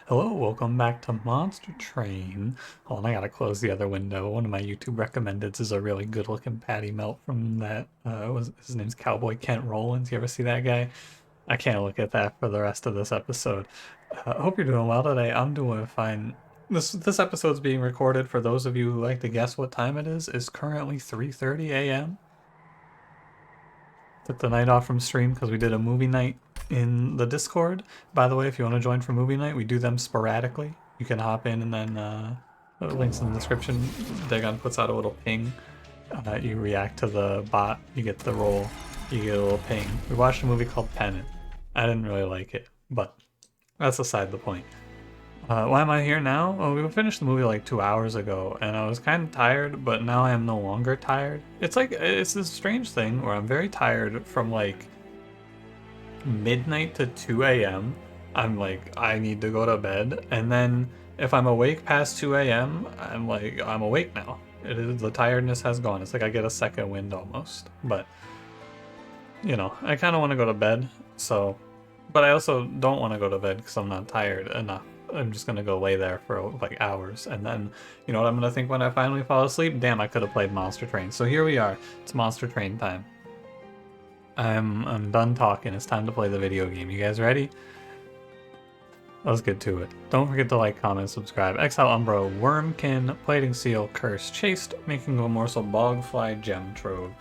Hello, welcome back to Monster Train. Hold on, I gotta close the other window. One of my YouTube recommendeds is a really good looking patty melt from that, his name's Cowboy Kent Rollins. You ever see that guy? I can't look at that for the rest of this episode. Hope you're doing well today. I'm doing fine. This episode's being recorded for those of you who like to guess what time it is. It's currently 3:30 a.m. Took the night off from stream because we did a movie night in the Discord. By the way, if you want to join for movie night, we do them sporadically. You can hop in and then links in the description. Dagon puts out a little ping. You react to the bot, you get the roll, you get a little ping. We watched a movie called Pennant. I didn't really like it, but that's aside the point. Why am I here now? Oh, we finished the movie like 2 hours ago, and I was kind of tired, but now I am no longer tired. It's this strange thing where I'm very tired from like midnight to 2 a.m. I'm like, I need to go to bed, and then if I'm awake past 2 a.m., I'm like, I'm awake now. The tiredness has gone. It's like I get a second wind almost, but you know, I kind of want to go to bed, so, but I also don't want to go to bed because I'm not tired enough. I'm just gonna go lay there for like hours, and then, you know what I'm gonna think when I finally fall asleep? Damn, I could have played Monster Train. So here we are. It's Monster Train time. I'm done talking. It's time to play the video game. You guys ready? Let's get to it. Don't forget to like, comment, subscribe. Exile Umbra, Wurmkin, Plating Seal, Curse, Chased, Making a Morsel, Bogfly, Gem Trove.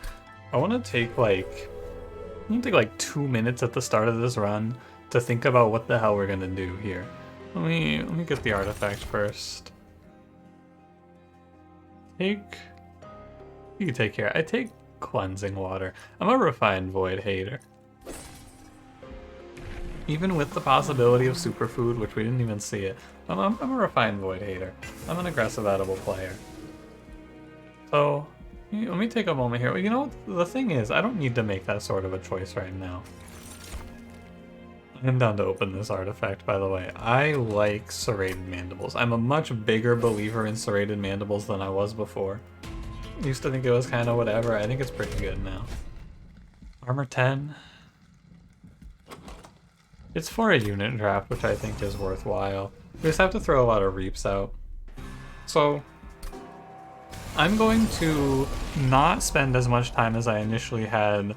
I want to take like 2 minutes at the start of this run to think about what the hell we're gonna do here. Let me get the artifact first. You can take care. I take cleansing water. I'm a refined void hater. Even with the possibility of superfood, which we didn't even see it, I'm a refined void hater. I'm an aggressive edible player. So let me take a moment here. You know, the thing is, I don't need to make that sort of a choice right now. I'm down to open this artifact, by the way. I like serrated mandibles. I'm a much bigger believer in serrated mandibles than I was before. Used to think it was kind of whatever. I think it's pretty good now. Armor 10. It's for a unit draft, which I think is worthwhile. We just have to throw a lot of reaps out. So I'm going to not spend as much time as I initially had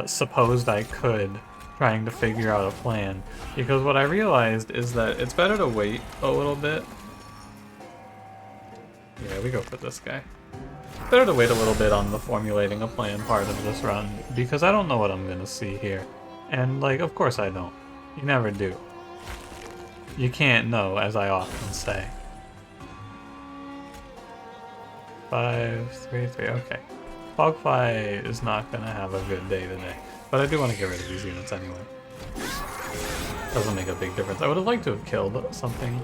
supposed I could trying to figure out a plan, because what I realized is that it's better to wait a little bit. Yeah, we go for this guy. Better to wait a little bit on the formulating a plan part of this run, because I don't know what I'm gonna see here. And like, of course I don't. You never do. You can't know, as I often say. 5, 3, 3, okay. Bogfly is not gonna have a good day today. But I do want to get rid of these units anyway. Doesn't make a big difference. I would have liked to have killed something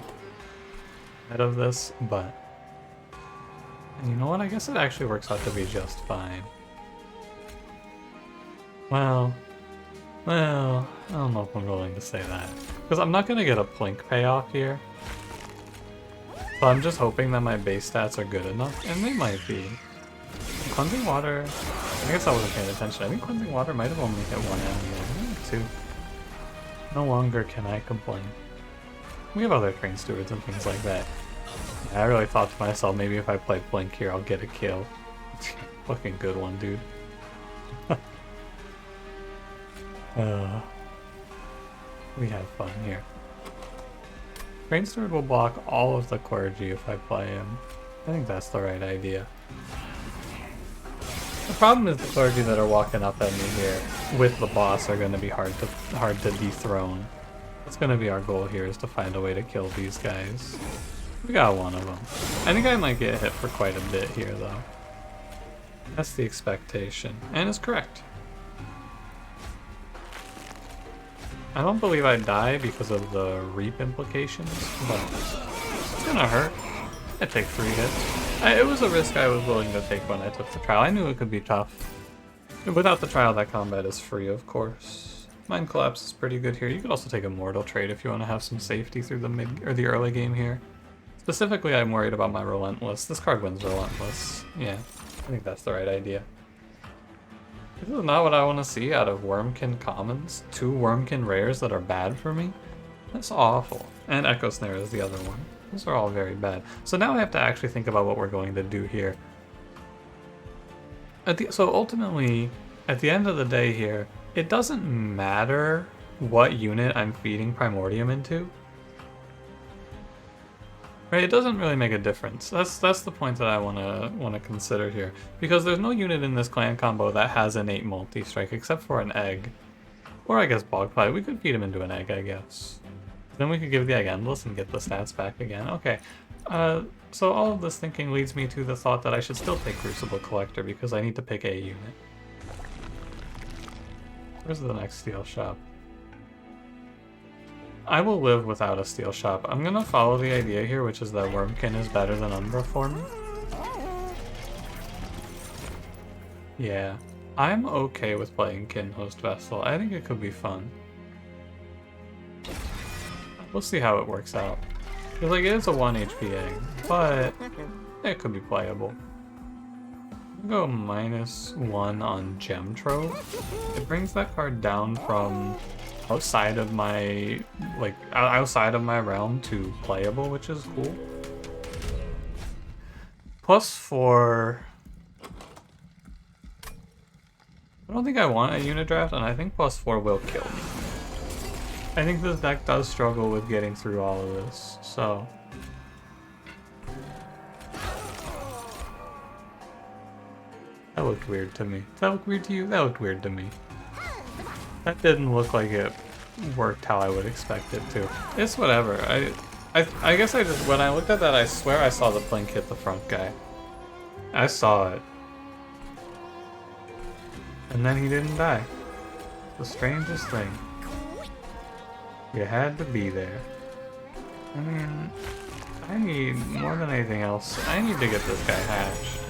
out of this, but... And you know what? I guess it actually works out to be just fine. Well, I don't know if I'm willing to say that. Because I'm not going to get a plink payoff here. So I'm just hoping that my base stats are good enough, and they might be. Cleansing Water... I guess I wasn't paying attention. I think Cleansing Water might have only hit one enemy. Two. No longer can I complain. We have other train stewards and things like that. Yeah, I really thought to myself, maybe if I play Blink here, I'll get a kill. Fucking good one, dude. We have fun here. Train steward will block all of the clergy if I play him. I think that's the right idea. The problem is the clergy that are walking up at me here with the boss are going to be hard to dethrone. That's going to be our goal here, is to find a way to kill these guys. We got one of them. I think I might get hit for quite a bit here, though. That's the expectation, and it's correct. I don't believe I die because of the reap implications, but it's gonna hurt. I take 3 hits. It was a risk I was willing to take when I took the trial. I knew it could be tough. Without the trial, that combat is free, of course. Mind Collapse is pretty good here. You could also take a Mortal Trade if you want to have some safety through the mid or the early game here. Specifically, I'm worried about my Relentless. This card wins Relentless. Yeah, I think that's the right idea. This is not what I want to see out of Wurmkin commons. 2 Wurmkin rares that are bad for me. That's awful. And Echo Snare is the other one. Those are all very bad. So now I have to actually think about what we're going to do here. So ultimately, at the end of the day here, it doesn't matter what unit I'm feeding Primordium into. Right, it doesn't really make a difference. That's the point that I wanna consider here. Because there's no unit in this clan combo that has innate multi-strike except for an egg. Or I guess Bogpie. We could feed him into an egg, I guess. Then we could give the egg Endless and get the stats back again. Okay. So all of this thinking leads me to the thought that I should still take Crucible Collector because I need to pick a unit. Where's the next steel shop? I will live without a steel shop. I'm gonna follow the idea here, which is that Wurmkin is better than Umbra for me. Yeah. I'm okay with playing Kin Host Vessel. I think it could be fun. We'll see how it works out. Because like, it is a 1 HP egg, but it could be playable. I'll go -1 on Gem Trove. It brings that card down from outside of my realm to playable, which is cool. +4. I don't think I want a unit draft, and I think +4 will kill me. I think this deck does struggle with getting through all of this, so. That looked weird to me. Does that look weird to you? That looked weird to me. That didn't look like it worked how I would expect it to. It's whatever. I guess when I looked at that, I swear I saw the blink hit the front guy. I saw it. And then he didn't die. The strangest thing. You had to be there. I mean, I need, more than anything else, I need to get this guy hatched.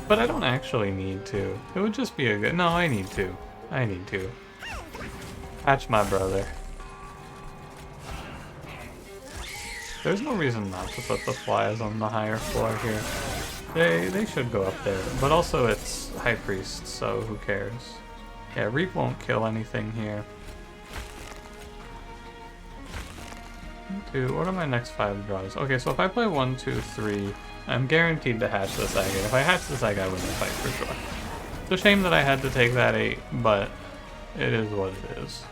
But I don't actually need to. It would just be a good... No, I need to. I need to. Hatch my brother. There's no reason not to put the flies on the higher floor here. They should go up there. But also it's High Priest, so who cares? Yeah, Reap won't kill anything here. What are my next 5 draws? Okay, so if I play 1, 2, 3, I'm guaranteed to hatch this egg. And if I hatch this egg, I win the fight for sure. It's a shame that I had to take that 8, but it is what it is.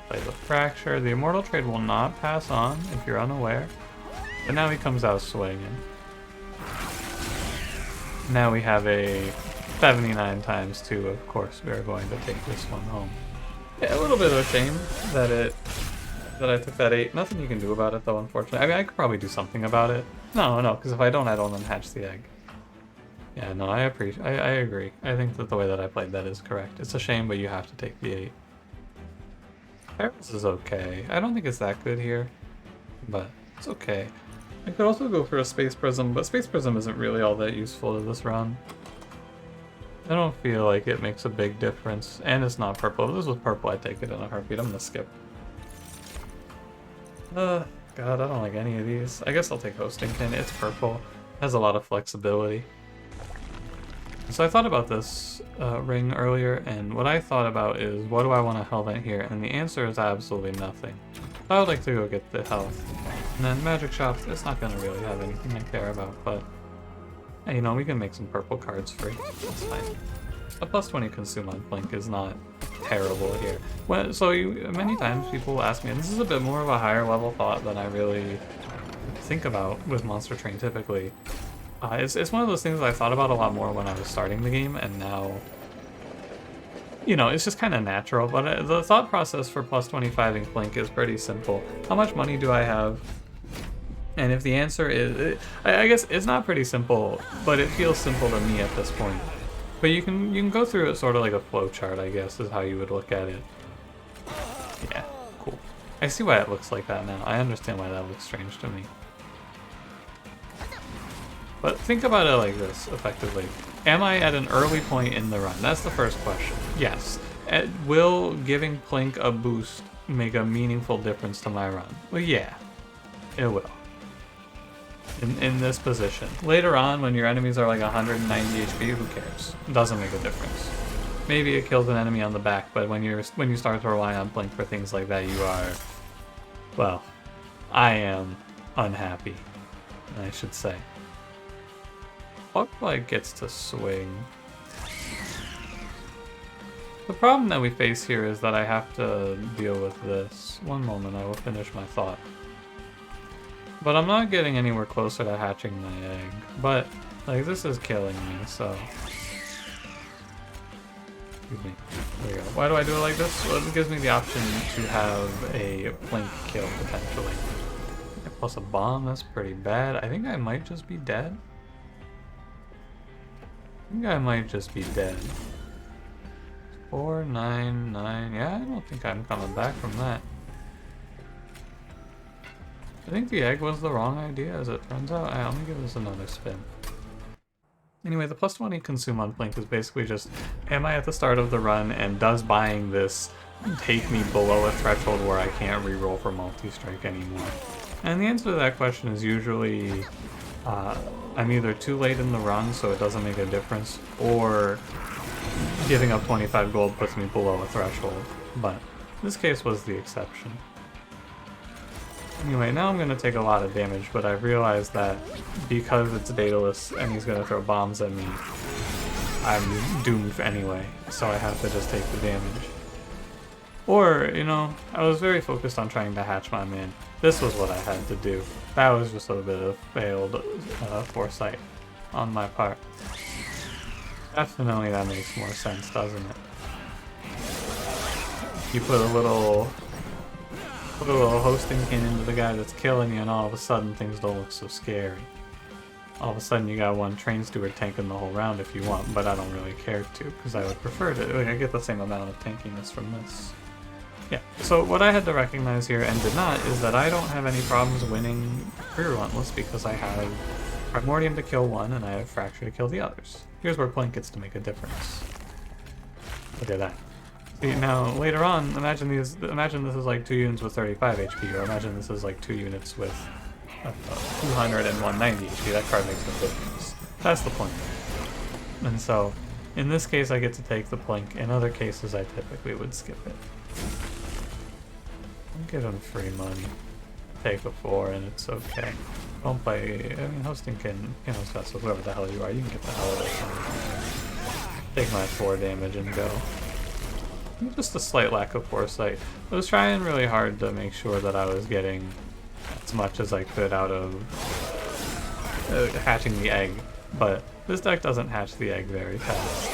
Play the Fracture. The Immortal Trade will not pass on if you're unaware. But now he comes out swinging. Now we have a 79 times 2. Of course, we are going to take this one home. Yeah, a little bit of a shame that I took that 8. Nothing you can do about it though, unfortunately. I mean, I could probably do something about it. No, because if I don't then hatch the egg. Yeah, no, I agree. I think that the way that I played that is correct. It's a shame, but you have to take the 8. Paris is okay. I don't think it's that good here, but it's okay. I could also go for a Space Prism, but Space Prism isn't really all that useful to this run. I don't feel like it makes a big difference, and it's not purple. If this was purple, I'd take it in a heartbeat. I'm gonna skip. God, I don't like any of these. I guess I'll take Hosting Kin. It's purple. It has a lot of flexibility. So I thought about this ring earlier, and what I thought about is, what do I want to Hellvent here? And the answer is absolutely nothing. I would like to go get the health. And then Magic Shops, it's not going to really have anything I care about, but hey, you know, we can make some purple cards free. That's fine. A +20 consume on Blink is not terrible here. Many times people will ask me, and this is a bit more of a higher level thought than I really think about with Monster Train typically. It's one of those things that I thought about a lot more when I was starting the game, and now, you know, it's just kind of natural. But the thought process for +25 in Blink is pretty simple. How much money do I have? And if the answer is, I guess it's not pretty simple, but it feels simple to me at this point. But you can go through it sort of like a flow chart, I guess, is how you would look at it. Yeah, cool. I see why it looks like that now. I understand why that looks strange to me. But think about it like this, effectively. Am I at an early point in the run? That's the first question. Yes. Will giving Plink a boost make a meaningful difference to my run? Well, yeah, it will. In this position. Later on, when your enemies are like 190 HP, who cares? It doesn't make a difference. Maybe it kills an enemy on the back, but when you start to rely on Blink for things like that, Well, I am unhappy, I should say. Bug gets to swing. The problem that we face here is that I have to deal with this. One moment, I will finish my thought. But I'm not getting anywhere closer to hatching my egg. But, like, this is killing me, so... Excuse me. There we go. Why do I do it like this? Well, it gives me the option to have a blink kill, potentially. Plus a bomb, that's pretty bad. I think I might just be dead. I think I might just be dead. 4, 9, 9. Yeah, I don't think I'm coming back from that. I think the egg was the wrong idea, as it turns out. Let me give this another spin. Anyway, the plus 20 consume on Blink is basically just, am I at the start of the run, and does buying this take me below a threshold where I can't reroll for multi-strike anymore? And the answer to that question is usually, I'm either too late in the run, so it doesn't make a difference, or giving up 25 gold puts me below a threshold. But this case was the exception. Anyway, now I'm going to take a lot of damage, but I've realized that because it's dataless and he's going to throw bombs at me, I'm doomed anyway, so I have to just take the damage. Or, you know, I was very focused on trying to hatch my man. This was what I had to do. That was just a bit of failed foresight on my part. Definitely that makes more sense, doesn't it? You put a little hosting kin into the guy that's killing you, and all of a sudden things don't look so scary. All of a sudden you got one train steward tanking the whole round if you want, but I don't really care to, because I would prefer to. Like, I get the same amount of tankiness from this. Yeah, so what I had to recognize here, and did not, is that I don't have any problems winning Relentless because I have Primordium to kill one, and I have Fracture to kill the others. Here's where Blink gets to make a difference. Look at that. See, now, later on, imagine this is like 2 units with 35 HP, or imagine this is like 2 units with 200 and 190 HP. That card makes no difference. That's the point. And so, in this case, I get to take the Blink. In other cases, I typically would skip it. I'll give him free money. Take a 4, and it's okay. Don't play. I mean, hosting can host with whoever the hell you are. You can get the hell out of it. Take my 4 damage and go. Just a slight lack of foresight. I was trying really hard to make sure that I was getting as much as I could out of hatching the egg, but this deck doesn't hatch the egg very fast.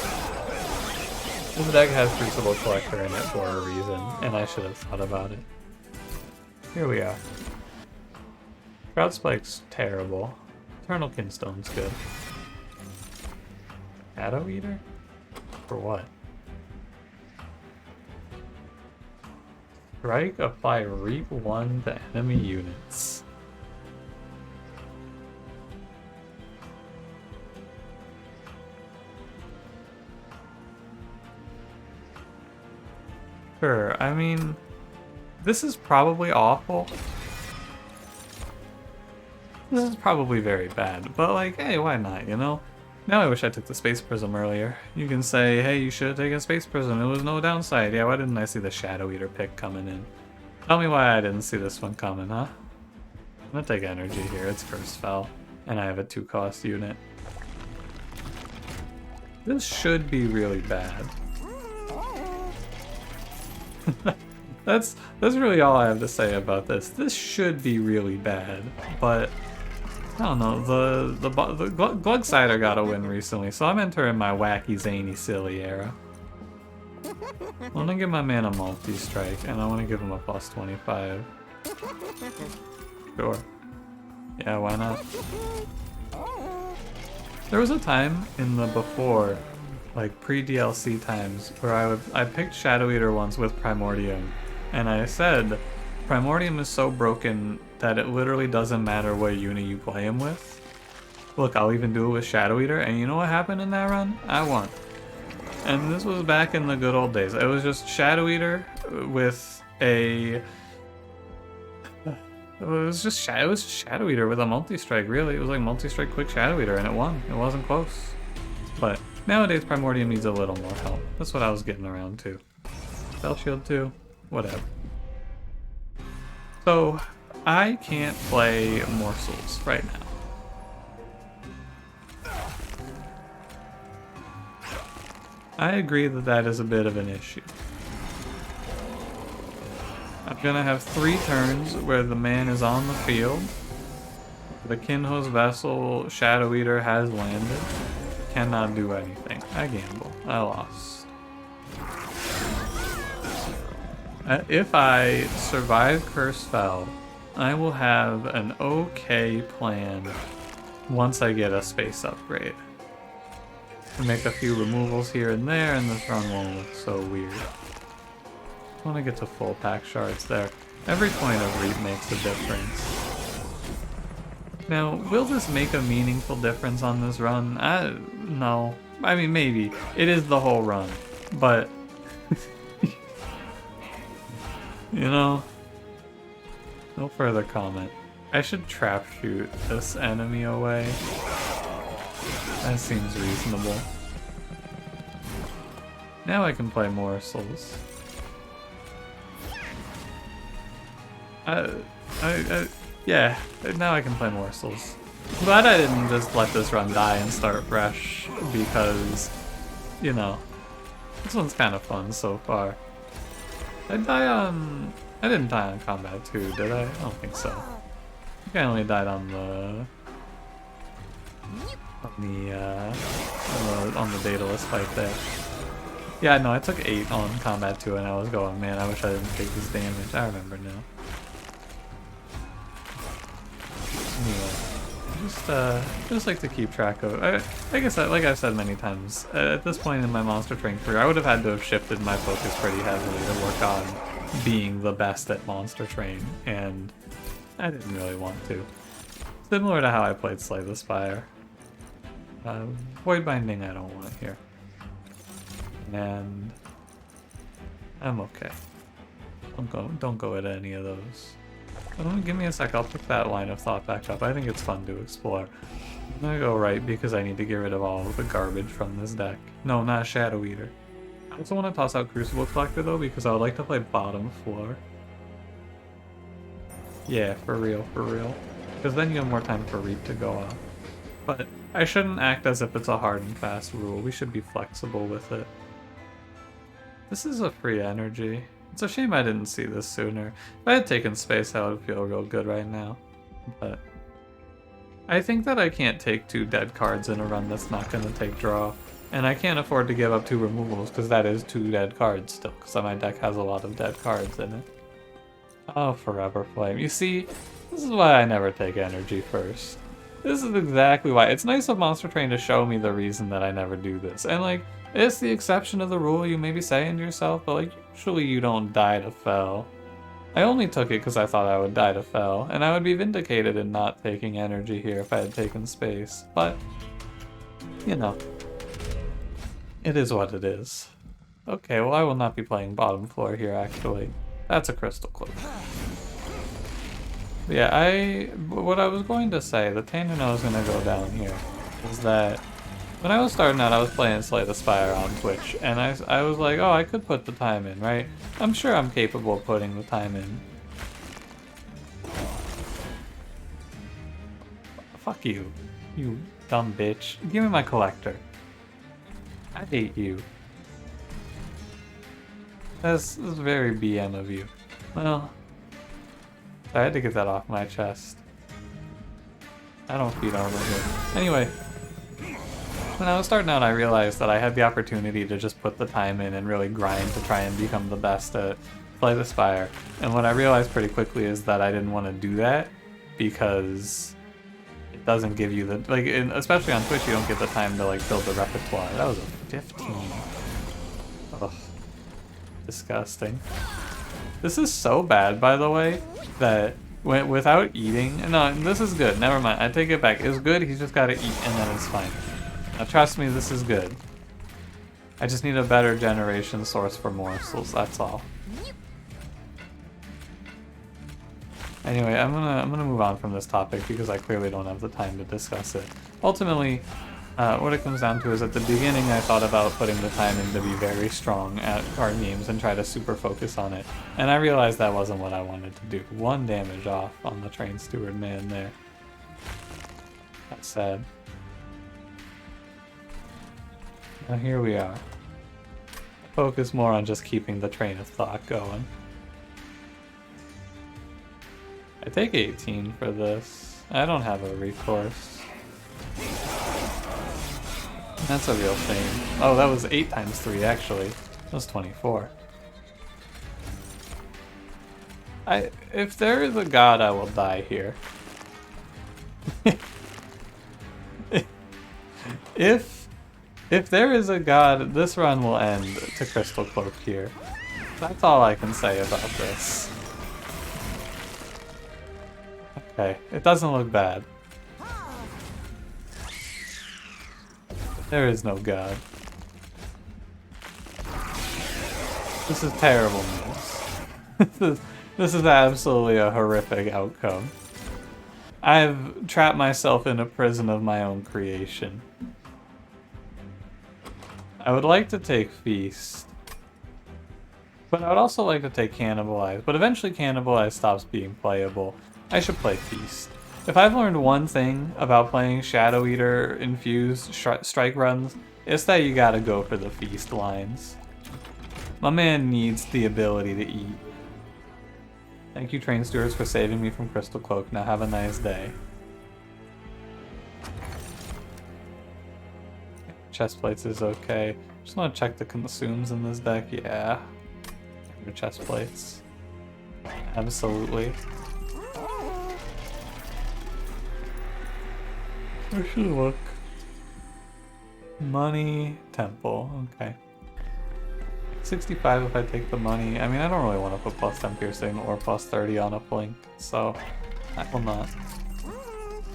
This deck has Crucible Collector in it for a reason, and I should have thought about it. Here we are. Crowd Spike's terrible. Eternal Kinstone's good. Shadoweater? For what? Strike, apply Reap 1 to enemy units. Sure, I mean, this is probably awful. This is probably very bad, but like, hey, why not, you know? Now I wish I took the Space Prism earlier. You can say, hey, you should have taken Space Prism, it was no downside. Yeah, why didn't I see the Shadoweater pick coming in? Tell me why I didn't see this one coming, huh? I'm gonna take energy here, it's First Spell, and I have a 2-cost unit. This should be really bad. That's really all I have to say about this. This should be really bad, but I don't know, the Glug Cider got a win recently, so I'm entering my wacky, zany, silly era. I want to give my man a multi-strike, and I want to give him a plus 25. Sure. Yeah, why not? There was a time in the before, like pre-DLC times, where I picked Shadoweater once with Primordium, and I said, Primordium is so broken that it literally doesn't matter what unit you play him with. Look, I'll even do it with Shadoweater, and you know what happened in that run? I won. And this was back in the good old days. It was just Shadoweater with a... It was just Shadoweater with a multi-strike, really. It was like multi-strike quick Shadoweater, and it won. It wasn't close. But nowadays, Primordium needs a little more help. That's what I was getting around to. Spell Shield 2, whatever. So, I can't play morsels right now. I agree that that is a bit of an issue. I'm gonna have 3 turns where the man is on the field. The Kinho's vessel Shadoweater has landed. Cannot do anything. I gamble. I lost. If I survive Curse Fell, I will have an okay plan once I get a space upgrade. Make a few removals here and there, and this run won't look so weird. I want to get to full pack shards there. Every point of reap makes a difference. Now, will this make a meaningful difference on this run? No. I mean, maybe. It is the whole run. But, you know, no further comment. I should trap shoot this enemy away. That seems reasonable. Now I can play morsels. Yeah, now I can play morsels. I'm glad I didn't just let this run die and start fresh, because, you know, this one's kind of fun so far. I didn't die on combat 2, did I? I don't think so. I think I only died on the Daedalus fight there. Yeah, no, I took 8 on combat 2 and I was going, man, I wish I didn't take this damage. I remember now. Anyway, just like to keep track of. I guess, like I've said many times, at this point in my Monster Train career, I would have had to have shifted my focus pretty heavily to work on being the best at Monster Train, and I didn't really want to. Similar to how I played Slay the Spire. Void Binding I don't want here. And I'm okay. Don't go at any of those. Give me a sec, I'll pick that line of thought back up. I think it's fun to explore. I'm gonna go right because I need to get rid of all of the garbage from this deck. No, not Shadoweater. I also want to toss out Crucible Collector though, because I would like to play bottom floor. Yeah, for real. Because then you have more time for Reap to go off. But I shouldn't act as if it's a hard and fast rule. We should be flexible with it. This is a free energy. It's a shame I didn't see this sooner. If I had taken space, I would feel real good right now. But I think that I can't take 2 dead cards in a run that's not going to take draw. And I can't afford to give up 2 removals, because that is 2 dead cards still, because my deck has a lot of dead cards in it. Oh, Forever Flame. You see, this is why I never take energy first. This is exactly why. It's nice of Monster Train to show me the reason that I never do this. And like, it's the exception of the rule, you may be saying to yourself, but like, usually you don't die to Fel. I only took it because I thought I would die to Fel, and I would be vindicated in not taking energy here if I had taken space. But, you know, it is what it is. Okay, well I will not be playing bottom floor here actually. That's a Crystal Cloak. Yeah, what I was going to say, the tangent I was going to go down here, is that when I was starting out, I was playing Slay the Spire on Twitch, and I was like, oh, I could put the time in, right? I'm sure I'm capable of putting the time in. Fuck you, you dumb bitch. Give me my collector. I hate you. That's very BM of you. Well, I had to get that off my chest. I don't feed armor here. Anyway, when I was starting out, I realized that I had the opportunity to just put the time in and really grind to try and become the best at Slay the Spire. And what I realized pretty quickly is that I didn't want to do that because it doesn't give you the, like, especially on Twitch, you don't get the time to like build the repertoire. That was a 15. Ugh. Disgusting. This is so bad, by the way, that without eating... No, this is good. Never mind. I take it back. It's good. He's just got to eat, and then it's fine. Now, trust me, this is good. I just need a better generation source for morsels. That's all. Anyway, I'm gonna move on from this topic because I clearly don't have the time to discuss it. Ultimately, What it comes down to is at the beginning I thought about putting the time in to be very strong at card games and try to super focus on it. And I realized that wasn't what I wanted to do. 1 damage off on the Train Steward man there. That's sad. Now here we are. Focus more on just keeping the train of thought going. I take 18 for this. I don't have a recourse. That's a real shame. Oh, that was 8 times 3 actually. That was 24. If there is a god, I will die here. If there is a god, this run will end to Crystal Cloak here. That's all I can say about this. Okay, it doesn't look bad. There is no god. This is terrible news. This is absolutely a horrific outcome. I've trapped myself in a prison of my own creation. I would like to take Feast. But I would also like to take Cannibalize. But eventually Cannibalize stops being playable. I should play Feast. If I've learned one thing about playing Shadoweater infused strike runs, it's that you gotta go for the Feast lines. My man needs the ability to eat. Thank you, Train Stewards, for saving me from Crystal Cloak. Now have a nice day. Chest plates is okay. Just want to check the consumes in this deck. Yeah. Your chest plates. Absolutely. Where should I look? Money, temple, okay. 65 if I take the money. I mean, I don't really want to put plus 10 piercing or plus 30 on a blink, so I will not.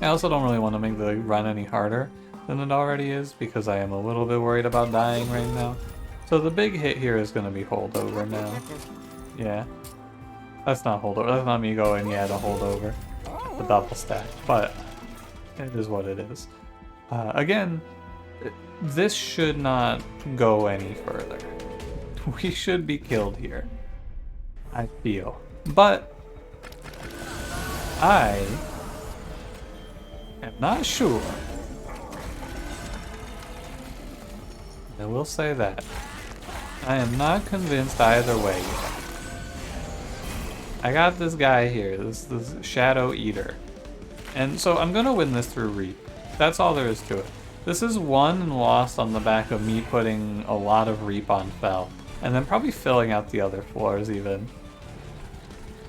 I also don't really want to make the run any harder than it already is because I am a little bit worried about dying right now. So the big hit here is going to be holdover now. Yeah. That's not holdover. That's not me going, yeah, to holdover. The double stack, but it is what it is. Again, this should not go any further. We should be killed here, I feel. But I am not sure. I will say that. I am not convinced either way yet. I got this guy here, this Shadoweater. And so I'm gonna win this through Reap. That's all there is to it. This is won and lost on the back of me putting a lot of Reap on Fel. And then probably filling out the other floors even.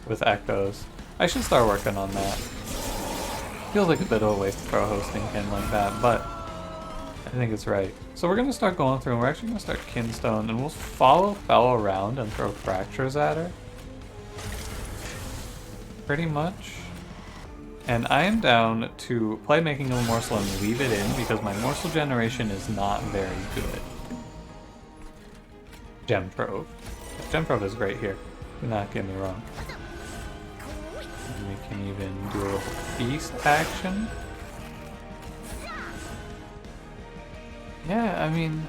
With echoes. I should start working on that. Feels like a bit of a waste to throw a hosting pin like that, but I think it's right. So we're gonna start going through and we're actually gonna start Kinstone and we'll follow Fel around and throw fractures at her. Pretty much. And I am down to play Making a Morsel and leave it in because my morsel generation is not very good. Gem Trove. Gem Trove is great here. Do not get me wrong. And we can even do a feast action. Yeah, I mean,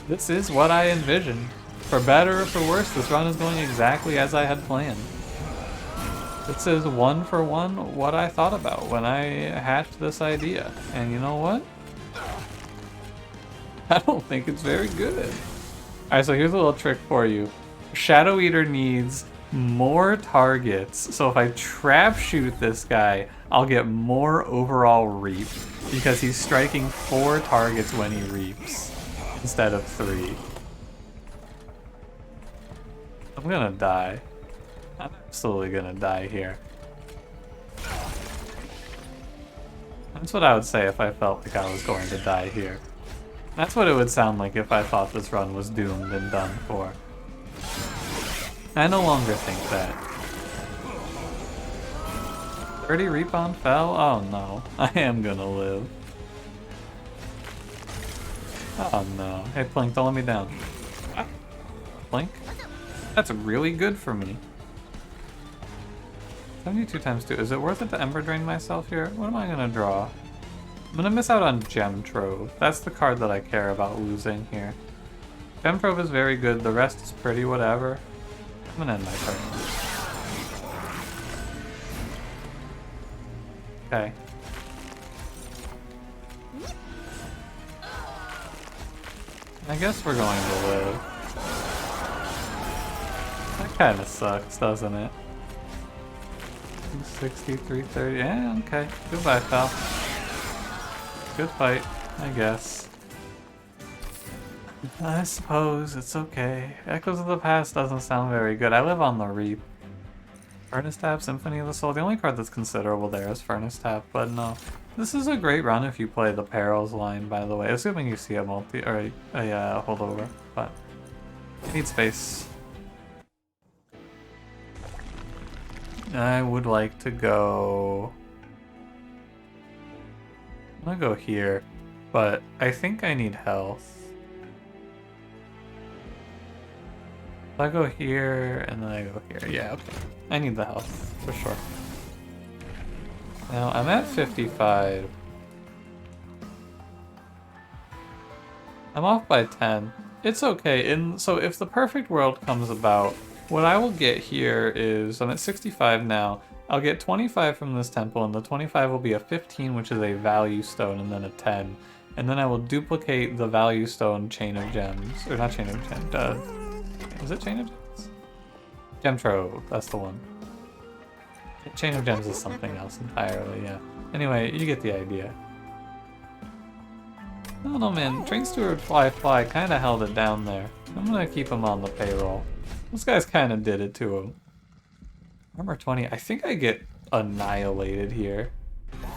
this is what I envisioned. For better or for worse, this run is going exactly as I had planned. This is 1 for 1 what I thought about when I hatched this idea. And you know what? I don't think it's very good. Alright, so here's a little trick for you. Shadoweater needs more targets. So if I trap shoot this guy, I'll get more overall reap because he's striking 4 targets when he reaps instead of 3. I'm gonna die. I'm absolutely gonna die here. That's what I would say if I felt like I was going to die here. That's what it would sound like if I thought this run was doomed and done for. I no longer think that. 30 reap on Fel? Oh no, I am gonna live. Oh no. Hey Plink, don't let me down. Plink? That's really good for me. 72 times 2. Is it worth it to Ember Drain myself here? What am I gonna draw? I'm gonna miss out on Gem Trove. That's the card that I care about losing here. Gem Trove is very good, the rest is pretty whatever. I'm gonna end my turn. Okay. I guess we're going to live. That kinda sucks, doesn't it? 260, 330, yeah, okay. Goodbye, pal. Good fight, I guess. I suppose it's okay. Echoes of the Past doesn't sound very good. I live on the Reap. Furnace Tap, Symphony of the Soul. The only card that's considerable there is Furnace Tap, but no. This is a great run if you play the Perils line, by the way. Assuming you see a multi or a holdover, but I need space. I would like to go. I'm gonna go here, but I think I need health. So I go here, and then I go here. Yeah, okay. I need the health, for sure. Now, I'm at 55. I'm off by 10. It's okay. So if the perfect world comes about, what I will get here is, I'm at 65 now. I'll get 25 from this temple, and the 25 will be a 15, which is a value stone, and then a 10. And then I will duplicate the value stone Chain of Gems. Or not Chain of Gems, is it Chain of Gems? Gem Trove, that's the one. Chain of Gems is something else entirely, yeah. Anyway, you get the idea. I don't know, man. Train Steward Fly kinda held it down there. I'm gonna keep him on the payroll. Those guys kinda did it to him. Armor 20, I think I get annihilated here. I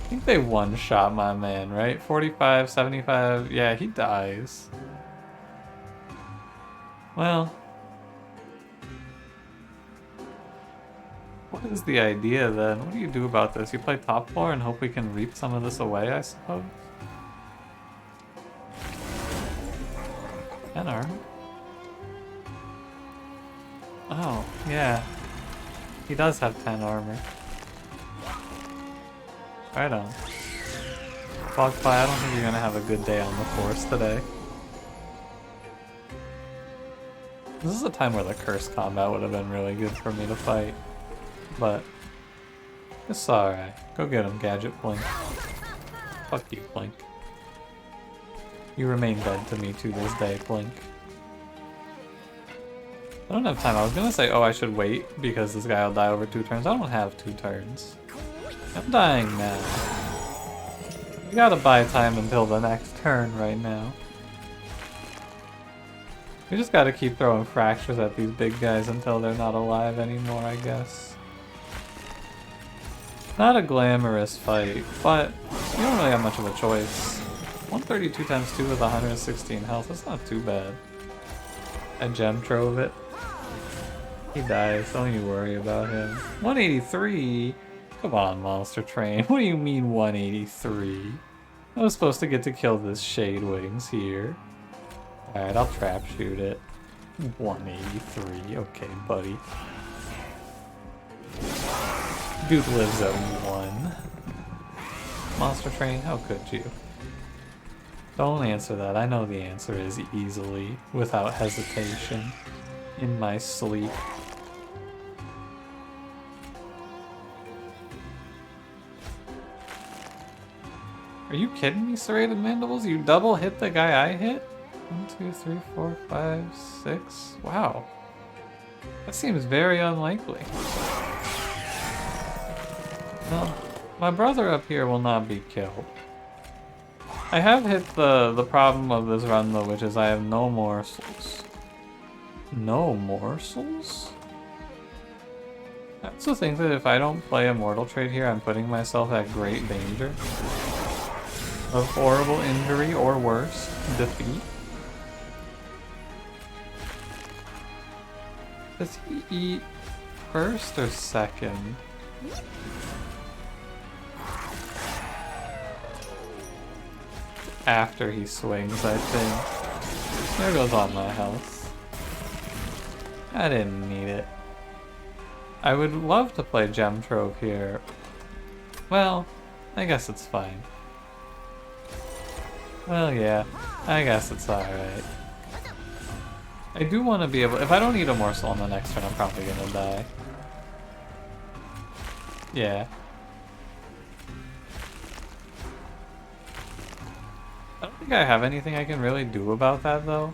think they one-shot my man, right? 45, 75, yeah, he dies. Well, what is the idea then? What do you do about this? You play top floor and hope we can reap some of this away, I suppose? 10 armor? Oh, yeah. He does have 10 armor. Right on. Fogfly, I don't think you're gonna have a good day on the force today. This is a time where the curse combat would have been really good for me to fight. But it's alright. Go get him, Gadget Blink. Fuck you, Blink. You remain dead to me to this day, Blink. I don't have time. I was gonna say, oh, I should wait because this guy will die over 2 turns. I don't have 2 turns. I'm dying now. You gotta buy time until the next turn right now. We just gotta keep throwing fractures at these big guys until they're not alive anymore, I guess. Not a glamorous fight, but you don't really have much of a choice. 132 times 2 with 116 health, that's not too bad. I gem trove it. He dies, don't you worry about him. 183? Come on, Monster Train. What do you mean 183? I was supposed to get to kill this Shade Wings here. Alright, I'll trap shoot it. 183, okay, buddy. Dude lives at 1. Monster Train, how could you? Don't answer that. I know the answer is easily, without hesitation, in my sleep. Are you kidding me, Serrated Mandibles? You double hit the guy I hit? 1, 2, 3, 4, 5, 6. Wow. That seems very unlikely. Well, my brother up here will not be killed. I have hit the problem of this run though, which is I have no morsels. No morsels? I also think that if I don't play Immortal Trade here, I'm putting myself at great danger of horrible injury or worse, defeat. Does he eat first or second? After he swings, I think. There goes all my health. I didn't need it. I would love to play Gem Trove here. Well, I guess it's fine. Well, yeah. I guess it's alright. I do want to be able... If I don't eat a morsel on the next turn, I'm probably gonna die. Yeah. I don't think I have anything I can really do about that, though.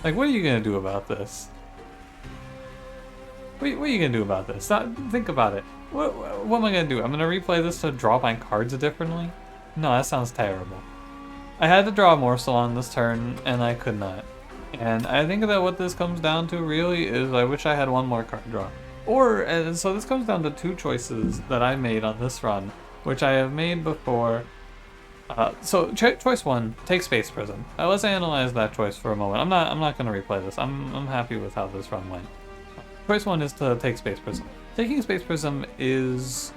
Like, what are you gonna do about this? What are you gonna do about this? Think about it. What am I gonna do? I'm gonna replay this to draw my cards differently? No, that sounds terrible. I had to draw a morsel on this turn, and I could not. And I think that what this comes down to really is I wish I had one more card draw. Or, and so this comes down to two choices that I made on this run, which I have made before. So choice one, take Space Prism. Let's analyze that choice for a moment. I'm not gonna replay this. I'm happy with how this run went. Choice one is to take Space Prism. Taking Space Prism is,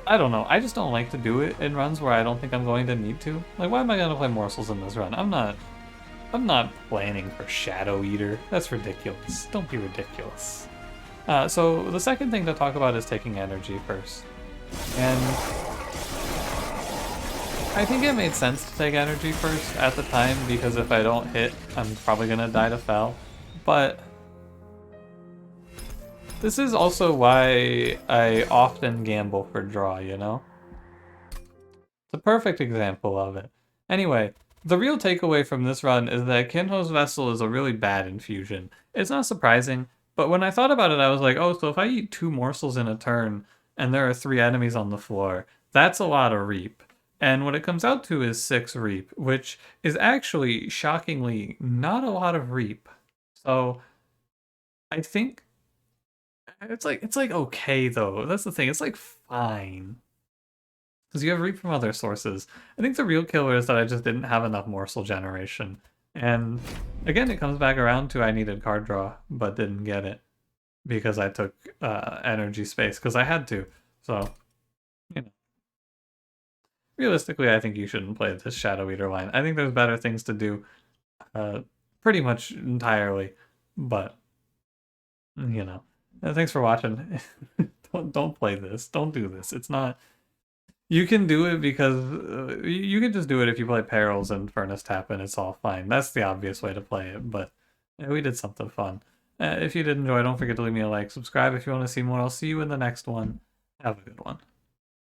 I don't know, I just don't like to do it in runs where I don't think I'm going to need to. Like, why am I gonna play morsels in this run? I'm not planning for Shadoweater. That's ridiculous. Don't be ridiculous. So the second thing to talk about is taking energy first. And I think it made sense to take energy first at the time, because if I don't hit, I'm probably gonna die to Fel. But this is also why I often gamble for draw, you know? It's a perfect example of it. Anyway, the real takeaway from this run is that Kinho's Vessel is a really bad infusion. It's not surprising, but when I thought about it, I was like, oh, so if I eat 2 morsels in a turn and there are 3 enemies on the floor, that's a lot of reap. And what it comes out to is 6 reap, which is actually shockingly not a lot of reap. So I think it's like okay though. That's the thing. It's like fine. Because you have reap from other sources. I think the real killer is that I just didn't have enough morsel generation. And again, it comes back around to I needed card draw, but didn't get it. Because I took energy space, because I had to. So, you know. Realistically, I think you shouldn't play this Shadoweater line. I think there's better things to do pretty much entirely. But, you know. Thanks for watching. Don't play this. Don't do this. It's not... You can do it because you can just do it if you play Perils and Furnace Tap and it's all fine. That's the obvious way to play it, but we did something fun. If you did enjoy, don't forget to leave me a like, subscribe if you want to see more. I'll see you in the next one. Have a good one.